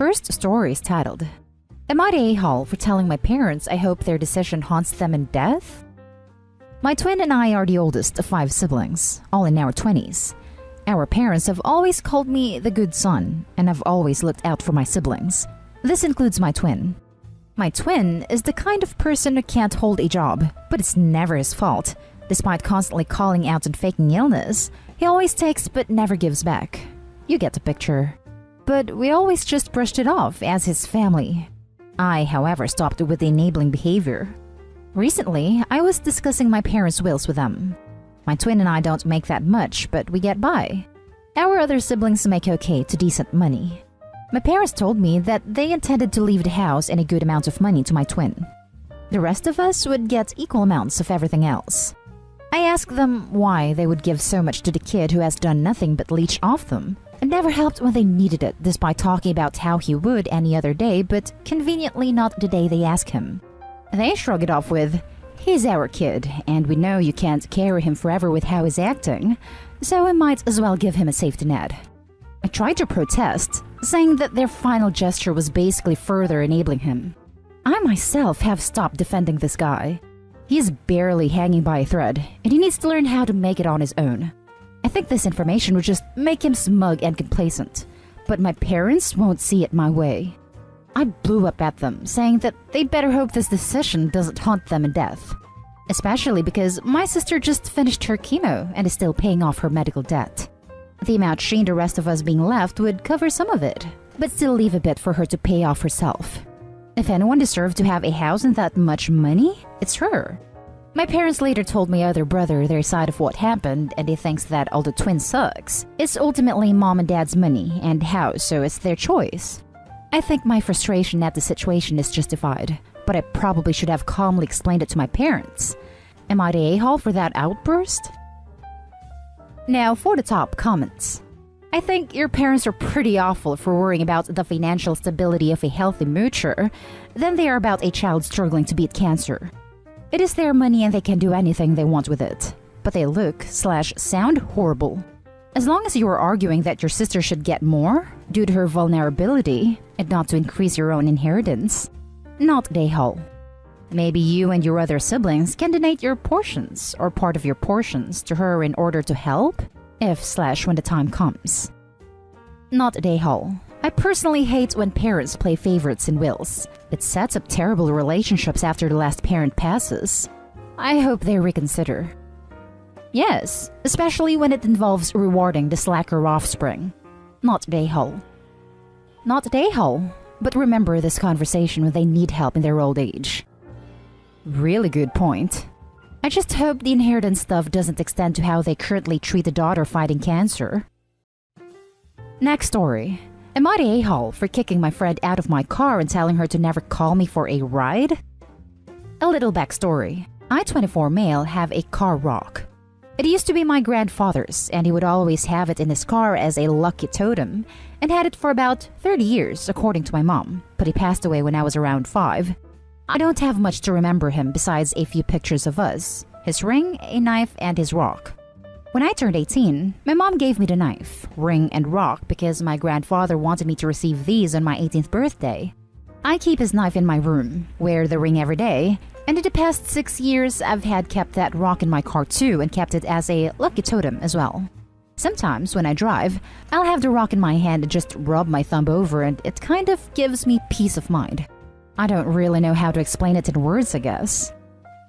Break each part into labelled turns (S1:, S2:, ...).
S1: First story is titled, Am I the a-hole for telling my parents I hope their decision haunts them in death? My twin and I are the oldest of 5 siblings, all in our 20s. Our parents have always called me the good son, and have always looked out for my siblings. This includes my twin. My twin is the kind of person who can't hold a job, but it's never his fault. Despite constantly calling out and faking illness, he always takes but never gives back. You get the picture. But we always just brushed it off as his family. I, however, stopped with the enabling behavior. Recently, I was discussing my parents' wills with them. My twin and I don't make that much, but we get by. Our other siblings make okay to decent money. My parents told me that they intended to leave the house and a good amount of money to my twin. The rest of us would get equal amounts of everything else. I asked them why they would give so much to the kid who has done nothing but leech off them and never helped when they needed it, despite talking about how he would any other day, but conveniently not the day they ask him. They shrug it off with, "He's our kid, and we know you can't carry him forever with how he's acting, so we might as well give him a safety net." I tried to protest, saying that their final gesture was basically further enabling him. I myself have stopped defending this guy. He is barely hanging by a thread, and he needs to learn how to make it on his own. I think this information would just make him smug and complacent, but my parents won't see it my way. I blew up at them, saying that they'd better hope this decision doesn't haunt them in death. Especially because my sister just finished her chemo and is still paying off her medical debt. The amount she and the rest of us being left would cover some of it, but still leave a bit for her to pay off herself. If anyone deserved to have a house and that much money, it's her. My parents later told my other brother their side of what happened, and he thinks that although twin sucks, it's ultimately mom and dad's money and house, so it's their choice. I think my frustration at the situation is justified, but I probably should have calmly explained it to my parents. Am I the a-hole for that outburst? Now for the top comments. I think your parents are pretty awful for worrying about the financial stability of a healthy moocher than they are about a child struggling to beat cancer. It is their money and they can do anything they want with it, but they look/sound horrible. As long as you are arguing that your sister should get more due to her vulnerability and not to increase your own inheritance, not the a-hole. Maybe you and your other siblings can donate your portions or part of your portions to her in order to help, if/when the time comes. Not the a-hole. I personally hate when parents play favorites in wills. It sets up terrible relationships after the last parent passes. I hope they reconsider. Yes, especially when it involves rewarding the slacker offspring. Not the a-hole. Not the a-hole, but remember this conversation when they need help in their old age. Really good point. I just hope the inheritance stuff doesn't extend to how they currently treat the daughter fighting cancer. Next story. Am I the a-hole for kicking my friend out of my car and telling her to never call me for a ride? A little backstory. I, 24 male, have a car rock. It used to be my grandfather's, and he would always have it in his car as a lucky totem, and had it for about 30 years, according to my mom, but he passed away when I was around 5. I don't have much to remember him besides a few pictures of us, his ring, a knife, and his rock. When I turned 18, my mom gave me the knife, ring, and rock because my grandfather wanted me to receive these on my 18th birthday. I keep his knife in my room, wear the ring every day, and in the past 6 years I've had kept that rock in my car too and kept it as a lucky totem as well. Sometimes when I drive, I'll have the rock in my hand and just rub my thumb over and it kind of gives me peace of mind. I don't really know how to explain it in words, I guess.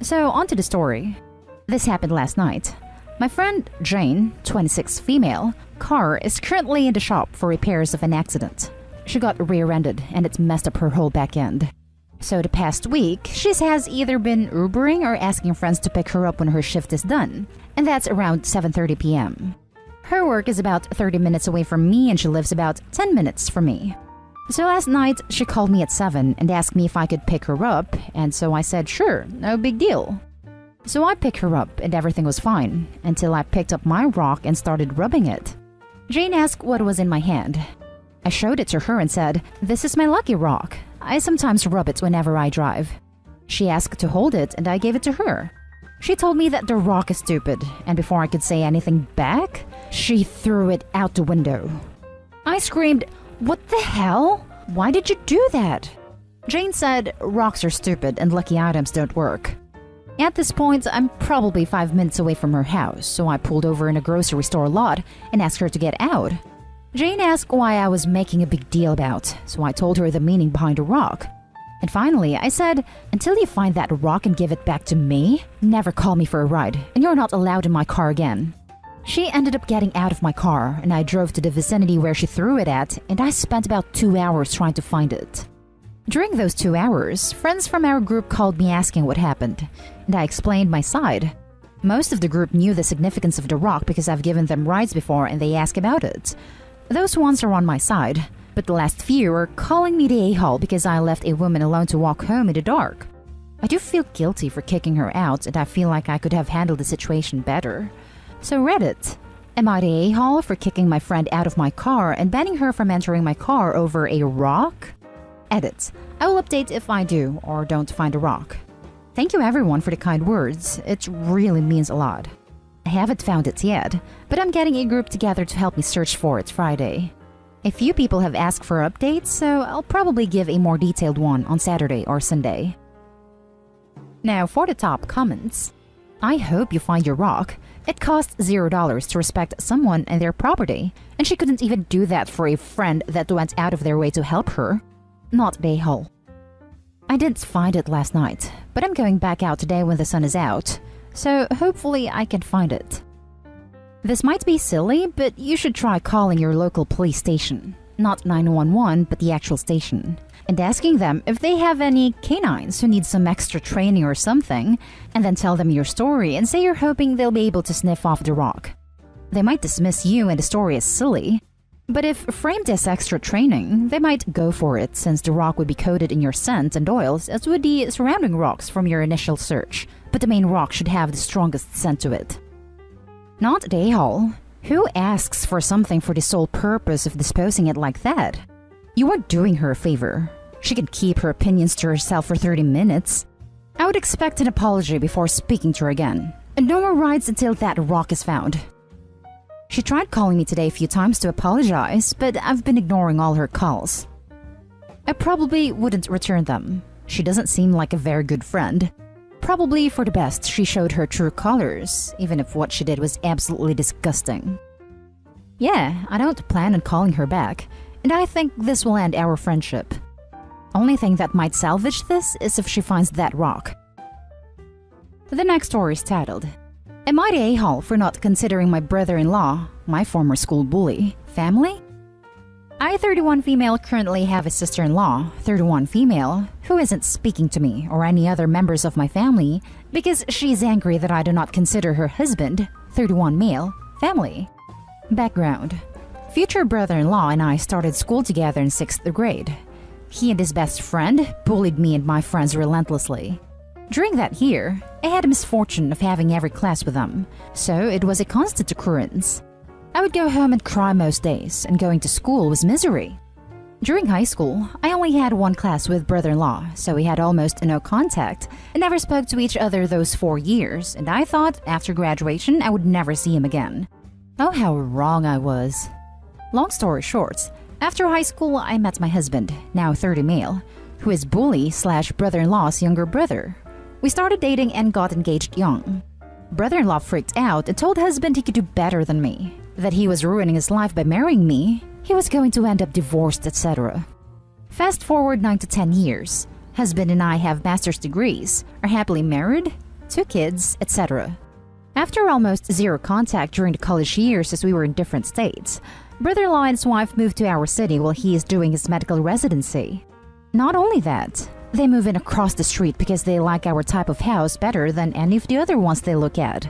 S1: So on to the story. This happened last night. My friend Jane, 26 female, car is currently in the shop for repairs of an accident. She got rear-ended and it messed up her whole back end. So the past week, she has either been Ubering or asking friends to pick her up when her shift is done, and that's around 7:30 p.m. Her work is about 30 minutes away from me and she lives about 10 minutes from me. So last night, she called me at 7 and asked me if I could pick her up, and so I said sure, no big deal. So I picked her up and everything was fine, until I picked up my rock and started rubbing it. Jane asked what was in my hand. I showed it to her and said, "This is my lucky rock. I sometimes rub it whenever I drive." She asked to hold it and I gave it to her. She told me that the rock is stupid, and before I could say anything back, she threw it out the window. I screamed, "What the hell? Why did you do that? Jane said, rocks are stupid and lucky items don't work. At this point, I'm probably 5 minutes away from her house, so I pulled over in a grocery store lot and asked her to get out. Jane asked why I was making a big deal about, so I told her the meaning behind a rock. And finally, I said, until you find that rock and give it back to me, never call me for a ride, and you're not allowed in my car again. She ended up getting out of my car, and I drove to the vicinity where she threw it at, and I spent about 2 hours trying to find it. During those 2 hours, friends from our group called me asking what happened, and I explained my side. Most of the group knew the significance of the rock because I've given them rides before and they asked about it. Those ones are on my side, but the last few are calling me the a-hole because I left a woman alone to walk home in the dark. I do feel guilty for kicking her out, and I feel like I could have handled the situation better. So Reddit, am I the a-hole for kicking my friend out of my car and banning her from entering my car over a rock? Edit. I will update if I do or don't find a rock. Thank you everyone for the kind words. It really means a lot. I haven't found it yet, but I'm getting a group together to help me search for it Friday. A few people have asked for updates, so I'll probably give a more detailed one on Saturday or Sunday. Now for the top comments. I hope you find your rock. It costs $0 to respect someone and their property, and she couldn't even do that for a friend that went out of their way to help her. Not a hole. I didn't find it last night, but I'm going back out today when the sun is out, so hopefully I can find it. This might be silly, but you should try calling your local police station. Not 911, but the actual station. And asking them if they have any canines who need some extra training or something, and then tell them your story and say you're hoping they'll be able to sniff off the rock. They might dismiss you and the story as silly, but if framed as extra training, they might go for it since the rock would be coated in your scent and oils as would the surrounding rocks from your initial search, but the main rock should have the strongest scent to it. Not the a-hole. Who asks for something for the sole purpose of disposing it like that? You weren't doing her a favor. She can keep her opinions to herself for 30 minutes. I would expect an apology before speaking to her again, and no more rides until that rock is found. She tried calling me today a few times to apologize, but I've been ignoring all her calls. I probably wouldn't return them. She doesn't seem like a very good friend. Probably for the best she showed her true colors, even if what she did was absolutely disgusting. Yeah, I don't plan on calling her back, and I think this will end our friendship. Only thing that might salvage this is if she finds that rock. The next story is titled, Am I the a-hole for not considering my brother-in-law, my former school bully, family? I, 31 female, currently have a sister-in-law, 31 female, who isn't speaking to me or any other members of my family because she is angry that I do not consider her husband, 31 male, family. Background. Future brother-in-law and I started school together in 6th grade. He and his best friend bullied me and my friends relentlessly. During that year, I had the misfortune of having every class with them, so it was a constant occurrence. I would go home and cry most days, and going to school was misery. During high school, I only had one class with brother-in-law, so we had almost no contact and never spoke to each other those 4 years, and I thought after graduation I would never see him again. Oh, how wrong I was. Long story short, after high school I met my husband, now 30 male, who is bully/brother-in-law's younger brother. We started dating and got engaged young. Brother-in-law freaked out and told husband he could do better than me, that he was ruining his life by marrying me, he was going to end up divorced, etc. Fast forward 9 to 10 years. Husband and I have master's degrees, are happily married, 2 kids, etc. After almost zero contact during the college years as we were in different states, brother-in-law and his wife moved to our city while he is doing his medical residency. Not only that, they move in across the street because they like our type of house better than any of the other ones they look at.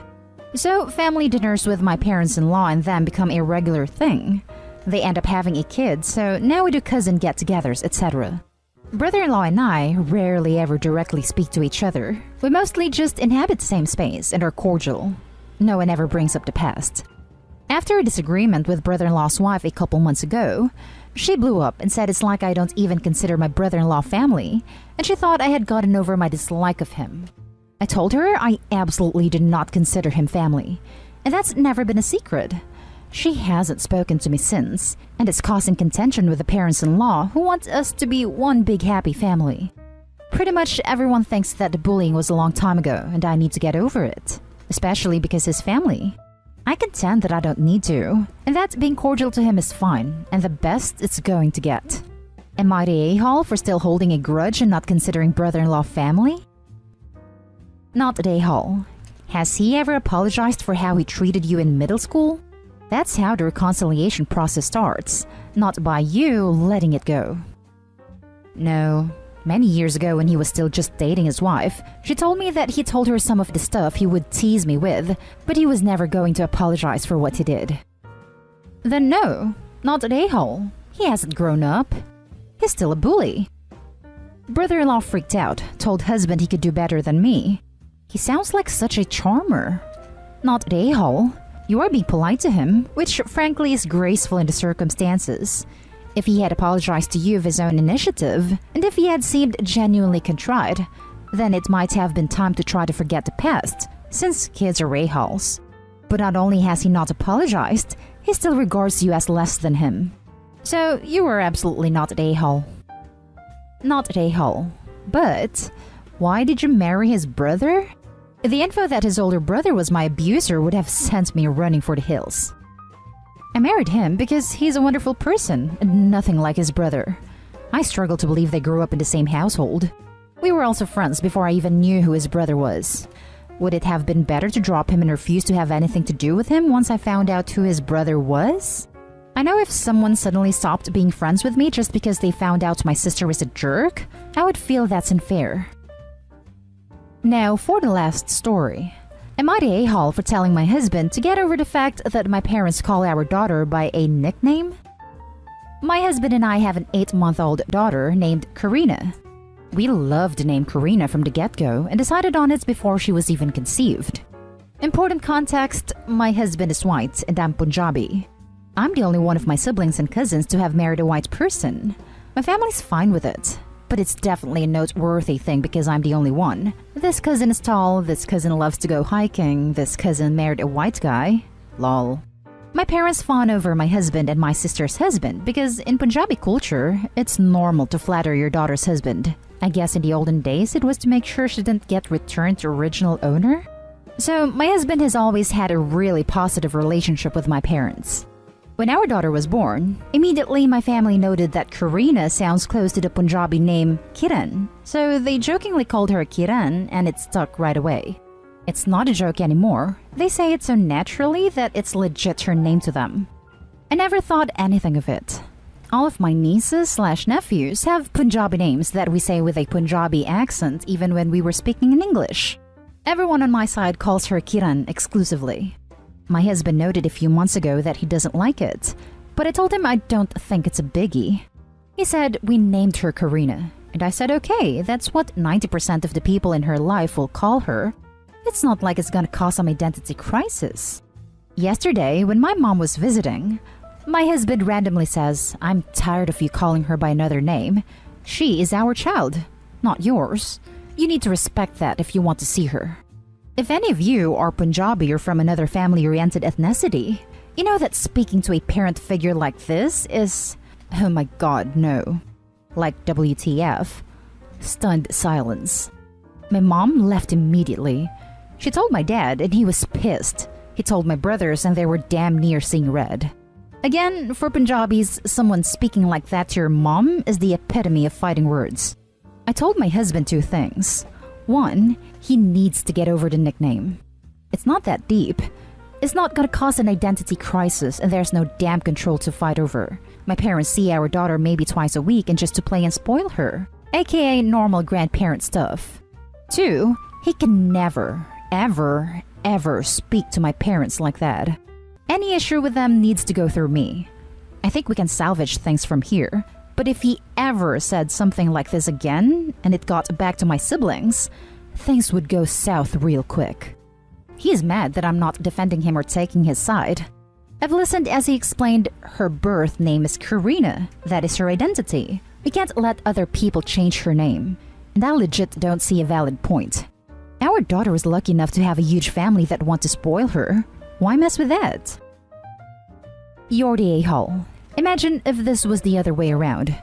S1: So family dinners with my parents-in-law and them become a regular thing. They end up having a kid, so now we do cousin get-togethers, etc. Brother-in-law and I rarely ever directly speak to each other. We mostly just inhabit the same space and are cordial. No one ever brings up the past. After a disagreement with brother-in-law's wife a couple months ago, she blew up and said it's like I don't even consider my brother-in-law family, and she thought I had gotten over my dislike of him. I told her I absolutely did not consider him family, and that's never been a secret. She hasn't spoken to me since, and it's causing contention with the parents-in-law who want us to be one big happy family. Pretty much everyone thinks that the bullying was a long time ago and I need to get over it, especially because his family. I contend that I don't need to, and that being cordial to him is fine and the best it's going to get. Am I the a-hole for still holding a grudge and not considering brother-in-law family? Not the a-hole. Has he ever apologized for how he treated you in middle school? That's how the reconciliation process starts, not by you letting it go. No. Many years ago when he was still just dating his wife, she told me that he told her some of the stuff he would tease me with, but he was never going to apologize for what he did. Then no, not an a-hole. He hasn't grown up. He's still a bully. Brother-in-law freaked out, told husband he could do better than me. He sounds like such a charmer. Not an a-hole. You are being polite to him, which frankly is graceful in the circumstances. If he had apologized to you of his own initiative, and if he had seemed genuinely contrite, then it might have been time to try to forget the past, since kids are a-holes. But not only has he not apologized, he still regards you as less than him. So you are absolutely not an a-hole. Not an a-hole. But why did you marry his brother? The info that his older brother was my abuser would have sent me running for the hills. I married him because he's a wonderful person and nothing like his brother. I struggle to believe they grew up in the same household. We were also friends before I even knew who his brother was. Would it have been better to drop him and refuse to have anything to do with him once I found out who his brother was? I know if someone suddenly stopped being friends with me just because they found out my sister was a jerk, I would feel that's unfair. Now for the last story. Am I the a-hole for telling my husband to get over the fact that my parents call our daughter by a nickname? My husband and I have an 8-month-old daughter named Karina. We loved the name Karina from the get-go and decided on it before she was even conceived. Important context, my husband is white and I'm Punjabi. I'm the only one of my siblings and cousins to have married a white person. My family's fine with it. But it's definitely a noteworthy thing because I'm the only one. This cousin is tall, this cousin loves to go hiking, this cousin married a white guy. Lol. My parents fawn over my husband and my sister's husband because in Punjabi culture, it's normal to flatter your daughter's husband. I guess in the olden days it was to make sure she didn't get returned to original owner. So my husband has always had a really positive relationship with my parents. When our daughter was born, immediately my family noted that Karina sounds close to the Punjabi name Kiran, so they jokingly called her Kiran and it stuck right away. It's not a joke anymore. They say it so naturally that it's legit her name to them. I never thought anything of it. All of my nieces/nephews have Punjabi names that we say with a Punjabi accent even when we were speaking in English. Everyone on my side calls her Kiran exclusively. My husband noted a few months ago that he doesn't like it, but I told him I don't think it's a biggie. He said we named her Karina, and I said okay, that's what 90% of the people in her life will call her. It's not like it's gonna cause some identity crisis. Yesterday, when my mom was visiting, my husband randomly says, I'm tired of you calling her by another name. She is our child, not yours. You need to respect that if you want to see her. If any of you are Punjabi or from another family-oriented ethnicity, you know that speaking to a parent figure like this is, oh my god, no. Like WTF. Stunned silence. My mom left immediately. She told my dad and he was pissed. He told my brothers and they were damn near seeing red. Again, for Punjabis, someone speaking like that to your mom is the epitome of fighting words. I told my husband 2 things. 1, he needs to get over the nickname. It's not that deep. It's not gonna cause an identity crisis and there's no damn control to fight over. My parents see our daughter maybe twice a week and just to play and spoil her, aka normal grandparent stuff. 2, he can never, ever speak to my parents like that. Any issue with them needs to go through me. I think we can salvage things from here. But if he ever said something like this again, and it got back to my siblings, things would go south real quick. He is mad that I'm not defending him or taking his side. I've listened as he explained her birth name is Karina, that is her identity. We can't let other people change her name. And I legit don't see a valid point. Our daughter was lucky enough to have a huge family that want to spoil her. Why mess with that? You're the a-hole. Imagine if this was the other way around.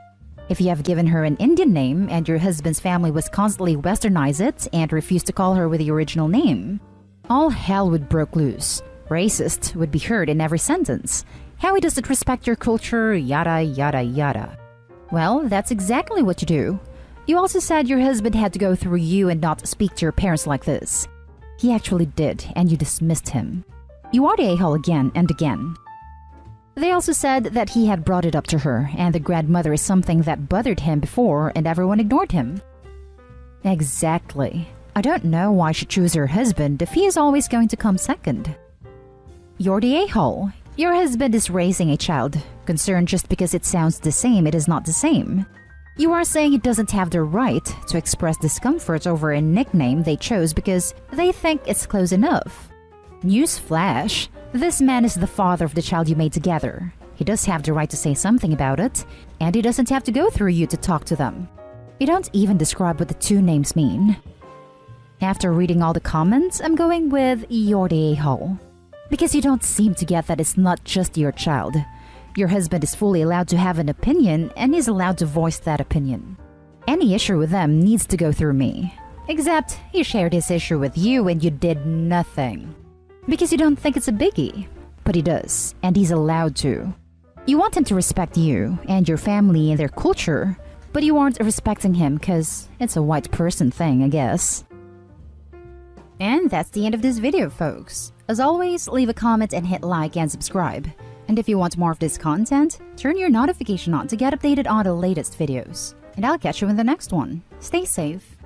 S1: If you have given her an Indian name and your husband's family was constantly westernize it and refused to call her with the original name, all hell would break loose. Racist would be heard in every sentence. How he doesn't respect your culture, yada yada yada. Well, that's exactly what you do. You also said your husband had to go through you and not speak to your parents like this. He actually did, and you dismissed him. You are the a-hole again and again. They also said that he had brought it up to her, and the grandmother is something that bothered him before and everyone ignored him. Exactly. I don't know why she chose her husband if he is always going to come second. You're the a-hole. Your husband is raising a child. Concerned just because it sounds the same, it is not the same. You are saying he doesn't have the right to express discomfort over a nickname they chose because they think it's close enough. Newsflash, this man is the father of the child you made together. He does have the right to say something about it, and he doesn't have to go through you to talk to them. You don't even describe what the two names mean. After reading all the comments, I'm going with you're the a-hole. Because you don't seem to get that it's not just your child. Your husband is fully allowed to have an opinion and is allowed to voice that opinion. Any issue with them needs to go through me. Except he shared his issue with you and you did nothing. Because you don't think it's a biggie. But he does, and he's allowed to. You want him to respect you and your family and their culture, but you aren't respecting him because it's a white person thing, I guess. And that's the end of this video, folks. As always, leave a comment and hit like and subscribe. And if you want more of this content, turn your notification on to get updated on the latest videos. And I'll catch you in the next one. Stay safe.